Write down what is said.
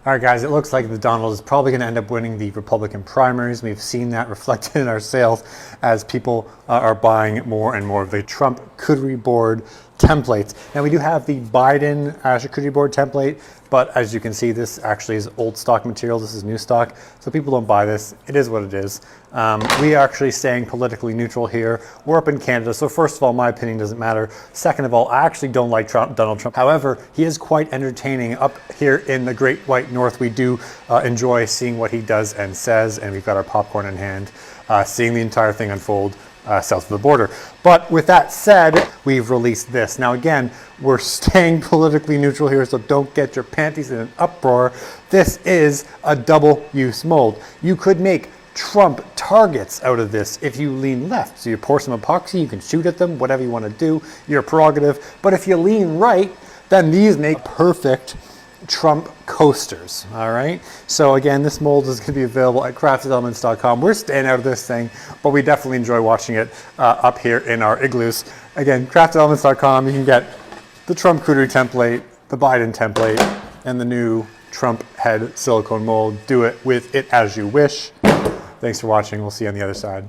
All right, guys, it looks like the Donald is probably going to end up winning the Republican primaries. We've seen that reflected in our sales as people are buying more and more of the Trump charcuterie board templates. Now, we do have the Biden charcuterie board template, but as you can see, this actually is old stock material. This is new stock, so people don't buy this. It is what it is. We are actually staying politically neutral here. We're up in Canada, so first of all, my opinion doesn't matter. Second of all, I actually don't like Donald Trump. However, he is quite entertaining. Up here in the Great White North, we do enjoy seeing what he does and says, and we've got our popcorn in hand, seeing the entire thing unfold south of the border. But with that said, we've released this. Now again, we're staying politically neutral here, so don't get your panties in an uproar. This is a double-use mold. You could make Trump targets out of this if you lean left. So you pour some epoxy, you can shoot at them, whatever you want to do, your prerogative. But if you lean right, then these make perfect Trump coasters, all right? So again, this mold is going to be available at craftedelements.com. We're staying out of this thing, but we definitely enjoy watching it up here in our igloos. Again, craftedelements.com, you can get the Trump charcuterie template, the Biden template, and the new Trump head silicone mold. Do it with it as you wish. Thanks for watching. We'll see you on the other side.